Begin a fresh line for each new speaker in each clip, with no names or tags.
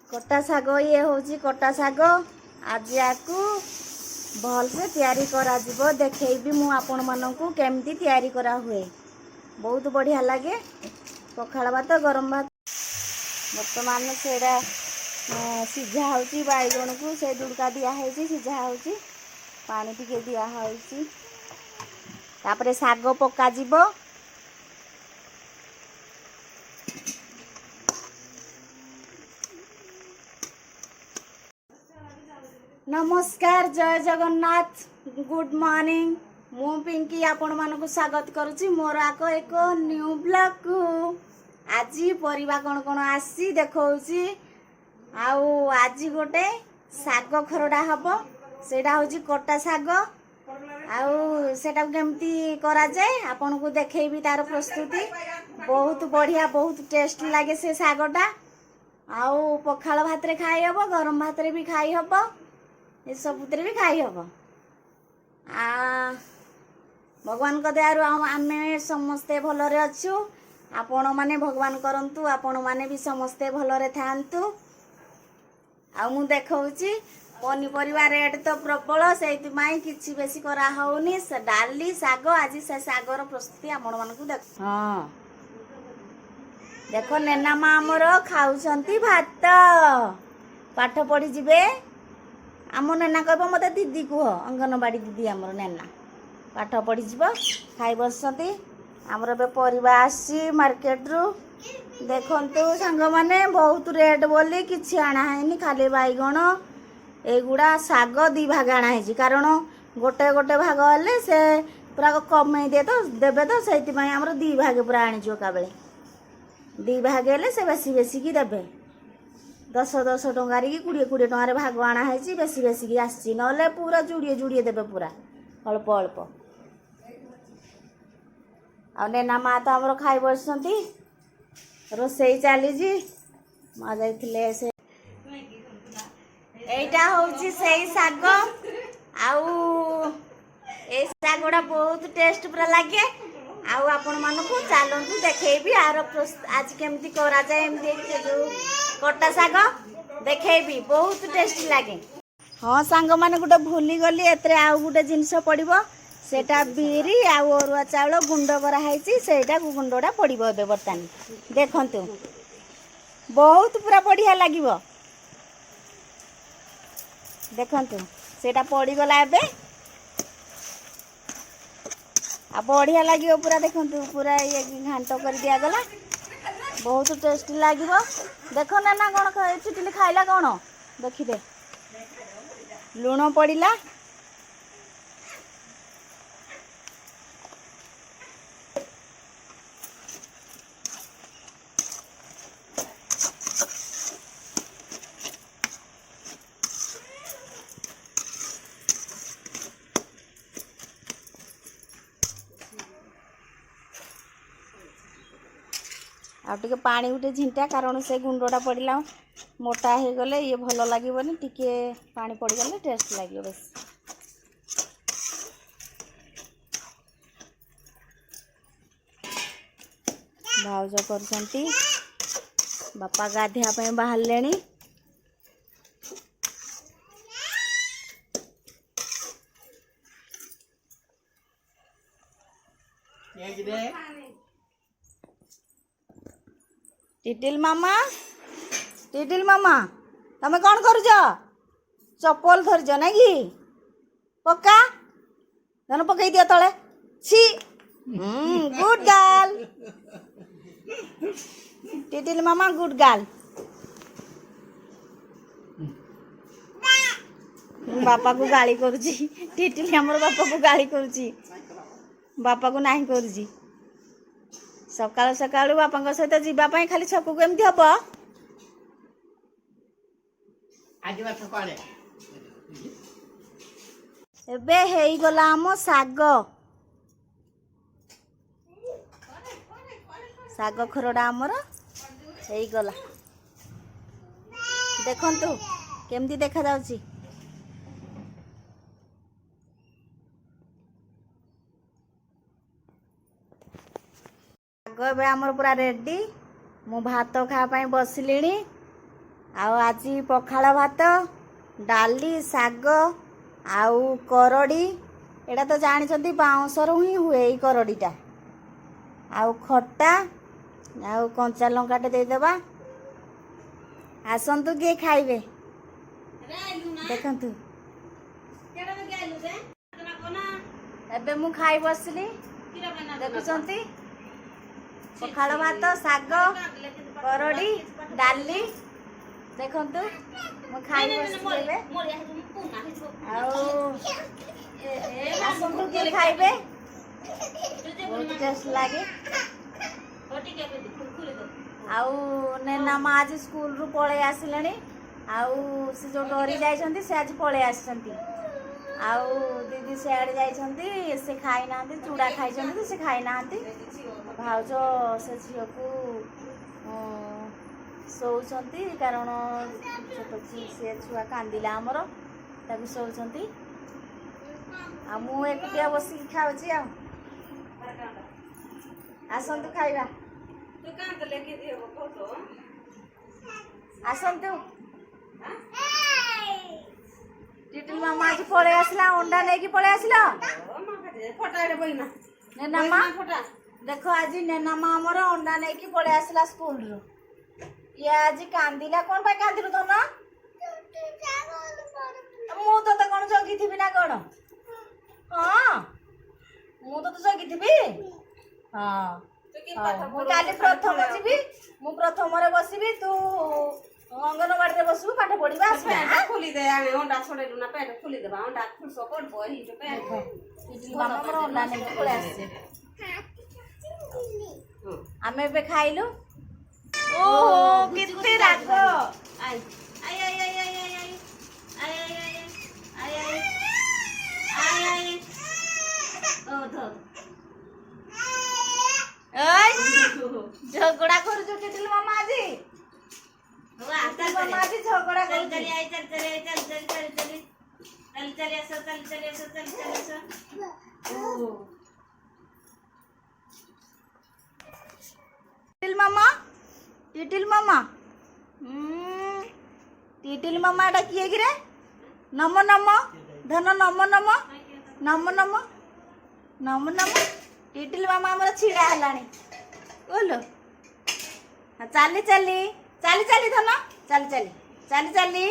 कटा शाग ये हूँ कटा शाग आज याकू भल से तैयारी करा जिवो देखैबी मु आपण मानकू केमती तैयारी करा हुए। बहुत बढ़िया लगे पखाड़ भात गरम भात। बर्तमान सेड़ा सीझा होची बैगण को से दुड़का दिया है सीझा होची पानी टिके दिया होची तापरे शाग पका जिवो। नमस्कार जय जगन्नाथ गुड मॉर्निंग मु पिंकी आपण मानक स्वागत करुच्ची मोर आक एक न्यू ब्लॉग को। आज परिवा कौन कौन आसी देखौची आउ आज गोटे शाग खरडा हबो सेटा होची कटा शाग आउ सेटा केमती करा जाए आपन को देखैबी तार प्रस्तुति। बहुत बढ़िया बहुत टेस्ट लागे से शागटा आउ पखाल भात रे खाई हबो गरम भात रे भी खाई हबो ये सबुतरे भी खाई हम। भगवान को दयारु आमे समस्ते भलरे अच्छु आपण माने भगवान करंतु आपण माने भी समस्ते भलरे थांतु। आ मु देखौची पनीपरिवा रेट तो प्रबल सेति माई किछि बेसी करा होउनी डाली शाग आज से शागर प्रस्तुति आपण मानकु देख। हां देखो नेना मा हमर खाउछंती भात पाठ पढ़ी जिबे आम नेना कह मत दीदी कह अंगनवाड़ी दीदी आमर नेना पाठ पढ़ी जीव खाई बसती आमर ए परिवा आसी मार्केट रु देखंतु सांग माने बहुत रेट बोली किछि आना हैनी खाली बैगण एगुड़ा शाग दी भाग आना है कारण गोटे गोटे भाग हेले से पूरा कमे दे तो देबे तो सेति पई हमर दी भाग पूरा आनी जो का बेले दी भाग हेले से बेसी बेसी की देबे 10-10 टंगार की 20-20 टंगार भाग आना है बेसी बेसी की आसी ना पूरा जुड़िए जुड़िए देवे पूरा अल्प अल्प आना माँ तो आमर खाई बसती रोसई चली माँ जाइए से एटा हूँ से शाग आउ शागटा बहुत टेस्ट पूरा लगे आउ आपण मानकू चलतु देखी आर आज केमती करा जाए एमती जो कटा शाग देखी बहुत टेस्टी लगे। हाँ सांग मैंने गोटे भूली गली एतरे आउ गोटे जिनस पड़ो सेटा बिरी आउ अरुआ चाउल गुंड कराई सेटा गुंडा पड़ो ए बर्तमान देखंतु बहुत पूरा बढ़िया लगे देखंतु सेटा पड़गला एबे आ बढ़िया लगे पूरा देखंतु पूरा ये घांट कर दिया गला बहुत टेस्टी लगे। देख ना ना कौन चुटिली खाइला कौन देखिदे लुण पड़ला आउटे पानी गोटे झिंटा कारण से गुंडा पड़ला मोटा हो गले ये भल लगे टिके पानी पड़गले टेस्ट लगे बस। भाउज करछंती बापा गाधिया पे बाहर लेनी टिटिल मामा तमे कौन कर चप्पल धरज ना कि पक्का धन पकई दिया तले छी गुड गर्ल टिटिल मामा गुड गर्ल बापा को गाली करुची टिटिल हमर बापा को गाली करुची बापा को नहीं करुची सकाल सकाल बापा सहित जावाई खाली छकु केमती हम एबे हेई गला आम शाग शाग खरडा आमर हेई गला देखंतु केमती देखा जाउची। शाग एबे आमर पूरा रेडी मु भात खावा बसलिणी ଆଉ ଆଜି ପଖାଳ ଭାତ ଡାଲି ଶାଗ ଆଉ କରଡ଼ି ଏଇଟା ତ ଜାଣିଛନ୍ତି ବାଉଁଶରୁ ହିଁ ହୁଏ ଏଇ କରଡ଼ିଟା ଆଉ ଖଟା ଆଉ କଞ୍ଚା ଲଙ୍କାଟେ ଦେଇଦେବା ଆସନ୍ତୁ କିଏ ଖାଇବେ ଦେଖନ୍ତୁ ଏବେ ମୁଁ ଖାଇ ବସିଲି ଦେଖୁଛନ୍ତି ପଖାଳ ଭାତ ଶାଗ କରଡ଼ି ଡାଲି ଦେଖନ୍ତୁ ମୁଁ ଖାଇ ବସିଲି ଏବେ ଆଉ ଆସନ୍ତୁ କିଏ ଖାଇବେ ବହୁତ ଟେଷ୍ଟ ଲାଗେ ଆଉ ନେନା ମା ଆଜି ସ୍କୁଲରୁ ପଳେଇ ଆସିଲେଣି ଆଉ ସେ ଯେଉଁ ଡରି ଯାଇଛନ୍ତି ସେ ଆଜି ପଳେଇ ଆସିଛନ୍ତି ଆଉ ଦିଦି ସିଆଡ଼େ ଯାଇଛନ୍ତି ସେ ଖାଇନାହାନ୍ତି ଚୁଡ଼ା ଖାଇଛନ୍ତି ସେ ଖାଇନାହାନ୍ତି ଭାଉଜ ସେ ଝିଅକୁ ଶୋଉଛନ୍ତି କାରଣ ଛୋଟ ସେ ଛୁଆ କାନ୍ଦିଲା ଆମର ତାକୁ ଶୋଉଛନ୍ତି ଆଉ ମୁଁ ଏକୁଟିଆ ବସିକି ଖାଉଛି ଆଉ ଆସନ୍ତୁ ଖାଇବା ଆସନ୍ତୁ ଟିଟୁଲ ମାମା ଆଜି ପଳେଇ ଆସିଲା ଅଣ୍ଡା ନେଇକି ପଳେଇ ଆସିଲା ନେନାମା ଦେଖ ଆଜି ନେନାମା ଆମର ଅଣ୍ଡା ନେଇକି ପଳେଇ ଆସିଲା ସ୍କୁଲରୁ ଇଏ ଆଜି କାନ୍ଦିଲା କ'ଣ ପାଇଁ କାନ୍ଦିଲୁ ଧନ ମୁଁ ତତେ କ'ଣ ଜଗିଥିବି ନା କ'ଣ ହଁ ମୁଁ ତତେ ଜଗିଥିବି ହଁ ମୁଁ କାଲି ପ୍ରଥମ ଯିବି ମୁଁ ପ୍ରଥମରେ ବସିବି ତୁ ଅଙ୍ଗନବାଡ଼ିରେ ବସିବୁ ପାଠ ପଢିବା ଆସିବା
ଖୋଲିଦେ ଆମେ ଅଣ୍ଡା ଛଡେଇଲୁ ନା ପେଟ ଖୋଲିଦେବା ଅଣ୍ଡା ଖୁସ ପଡବ ଏଇ ଯୋ ପେଟ
ଆମର ଅଣ୍ଡା ନେଇକି ପଳେଇ ଆସିছে ଆମେ ଏବେ ଖାଇଲୁ ଓହୋ କେତେ ରାଗ ଆଇ ଆଇ ଆଇ ଆଇ ଆଇ ଆଇ ଆଇ ଆଇ ଆଇ ଆଇ ଆଇ ଓ ଧର ओय झगड़ा करू जो टिटल मामा आजी हो आता मामा आजी झगड़ा करू चल आई चल चल चल चल चल चल चल ऐसा चल चल ऐसा चल चल ऐसा ओ टिटल मामा टिटल मामा डा किए गिरे नमो नमो धन नमो नमो नमो नमो नमो नमो टिटल मामा हमर छिड़ा हलानी बोलो चाली चाली चाली चाली धन चाली चाली चाली चाली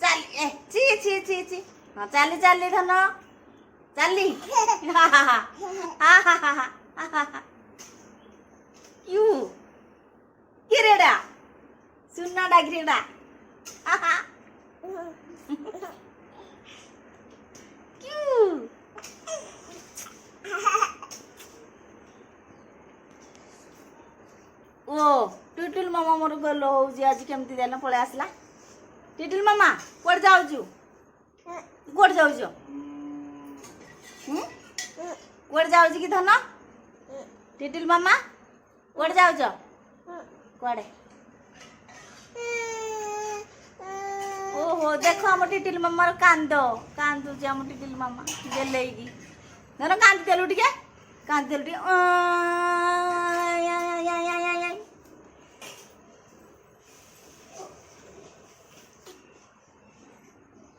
चाली ए ची ची ची ची हां चाली चाली धन चाली हा हा हा हा हा हा क्यों किरेडा सुन्ना डागरेडा हा हा क्यों ओ टिटल मामा मोर गलो होउजी आज केमती देना पळे आसला टिटल मामा कोड जाउजु कोड जाउजो कोड जाउजी की धन टिटल मामा कोड जाउजो कोडे ओहो देखो हम टिटल मामा कांदो कांदु जे हम टिटल मामा गेलेगी धन कांद देलु टिके कांद देलु टिके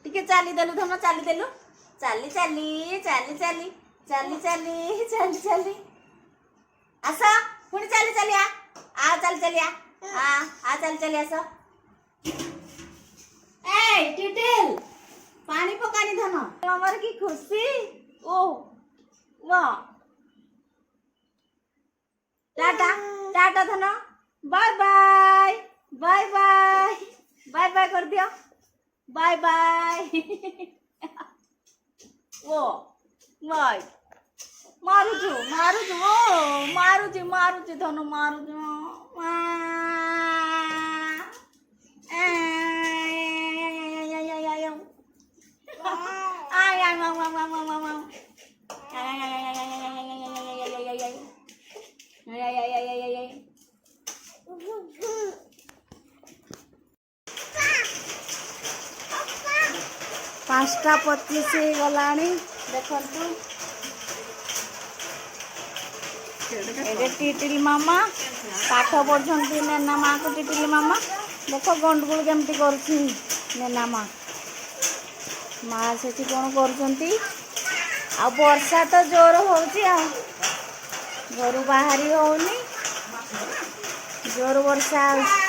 टिके चाली देलु धन चाली देलु चाली चाली चाली चाली चाली चाली चाली चाली आसा पुणी चाली चाली आ चाली चाली आ चाली चाली आसा ए टिटल पानी पकानी धन हमर की खुशी ओ वाह टाटा टाटा धन bye bye bye bye bye bye कर दियो बाय बाय ओ बाय मारुजु मारुजु ओ मारुजु मारुजु धन मारुजु पाँचटा 25 गलानी देखंतु टिटल मामा पाठ पढ़ुंट नेना माँ को टिटल मामा ଦେଖ ଗଣ୍ଡଗୋଳ କେମିତି କରୁଛି ନେନା ମା ସେଠି କ'ଣ କରୁଛନ୍ତି। ଆଉ ବର୍ଷା ତ ଜୋର ହେଉଛି ଆଉ ଘରୁ ବାହାରି ହେଉନି ଜୋର ବର୍ଷା ହେଉଛି।